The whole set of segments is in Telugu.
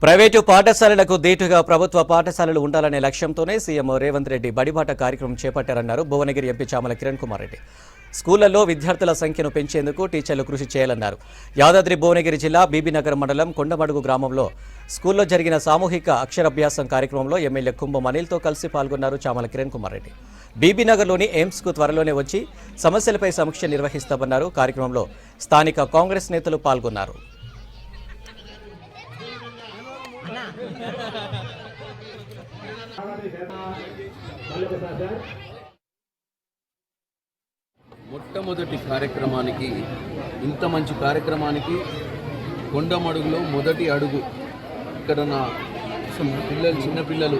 ప్రైవేటు పాఠశాలలకు దీటుగా ప్రభుత్వ పాఠశాలలు ఉండాలనే లక్ష్యంతోనే సీఎం రేవంత్ రెడ్డి బడిబాట కార్యక్రమం చేపట్టారన్నారు భువనగిరి ఎంపీ చామల కిరణ్ కుమార్ రెడ్డి. స్కూళ్లలో విద్యార్థుల సంఖ్యను పెంచేందుకు టీచర్లు కృషి చేయాలన్నారు. యాదాద్రి భువనగిరి జిల్లా బీబీనగర్ మండలం కొండమడుగు గ్రామంలో స్కూల్లో జరిగిన సామూహిక అక్షరాభ్యాసం కార్యక్రమంలో ఎమ్మెల్యే కుంభం అనిల్తో కలిసి పాల్గొన్నారు చామల కిరణ్ కుమార్ రెడ్డి. బీబీనగర్లోని ఎయిమ్స్కు త్వరలోనే వచ్చి సమస్యలపై సమీక్ష నిర్వహిస్తామన్నారు. కార్యక్రమంలో స్థానిక కాంగ్రెస్ నేతలు పాల్గొన్నారు. మొట్టమొదటి కార్యక్రమానికి ఇంత మంచి కార్యక్రమానికి కొండమడుగులో మొదటి అడుగు. ఇక్కడ నా పిల్లలు చిన్నపిల్లలు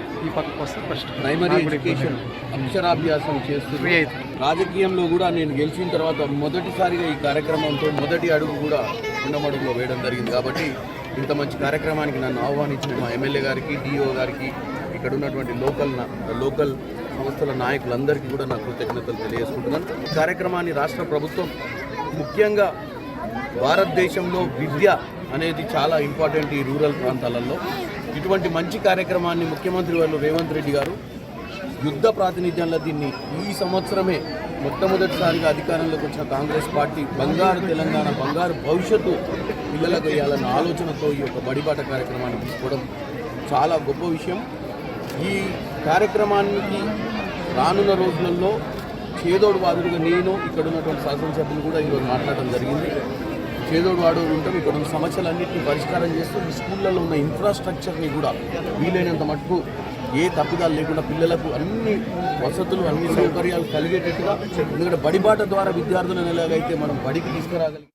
ప్రైమరీ ఎడ్యుకేషన్ అక్షరాభ్యాసం చేస్తున్నారు. రాజకీయంలో కూడా నేను గెలిచిన తర్వాత మొదటిసారిగా ఈ కార్యక్రమంతో మొదటి అడుగు కూడా కొండమడుగులో వేయడం జరిగింది. కాబట్టి ఇంత మంచి కార్యక్రమానికి నన్ను ఆహ్వానించిన మా ఎమ్మెల్యే గారికి, డిఓ గారికి, ఇక్కడ ఉన్నటువంటి లోకల్ సంస్థల నాయకులందరికీ కూడా నా కృతజ్ఞతలు తెలియజేసుకుంటున్నాను. ఈ కార్యక్రమాన్ని రాష్ట్ర ప్రభుత్వం ముఖ్యంగా భారతదేశంలో విద్య అనేది చాలా ఇంపార్టెంట్ ఈ రూరల్ ప్రాంతాలలో. ఇటువంటి మంచి కార్యక్రమాన్ని ముఖ్యమంత్రి వాళ్ళు రేవంత్ రెడ్డి గారు యుద్ధ ప్రాతినిధ్యంలో దీన్ని ఈ సంవత్సరమే మొట్టమొదటిసారిగా అధికారంలోకి వచ్చిన కాంగ్రెస్ పార్టీ బంగారు తెలంగాణ, బంగారు భవిష్యత్తు పిల్లలకు వేయాలన్న ఆలోచనతో ఈ యొక్క బడిబాట కార్యక్రమాన్ని తీసుకోవడం చాలా గొప్ప విషయం. ఈ కార్యక్రమానికి రానున్న రోజులలో చేదోడు వాదుడుగా నేను, ఇక్కడ ఉన్నటువంటి శాసనసభ్యులు కూడా ఈరోజు మాట్లాడడం జరిగింది. చేదోడు వాదుడు ఉంటాం. ఇక్కడ ఉన్న సమస్యలన్నింటినీ పరిష్కారం చేస్తూ ఈ స్కూళ్ళలో ఉన్న ఇన్ఫ్రాస్ట్రక్చర్ని కూడా వీలైనంత మటుకు ఏ తప్పిదాలు లేకుండా పిల్లలకు అన్ని వసతులు, అన్ని సౌకర్యాలు కలిగేటట్టుగా, ఎందుకంటే బడిబాట ద్వారా విద్యార్థులను ఎలాగైతే మనం బడికి తీసుకురాగలిగి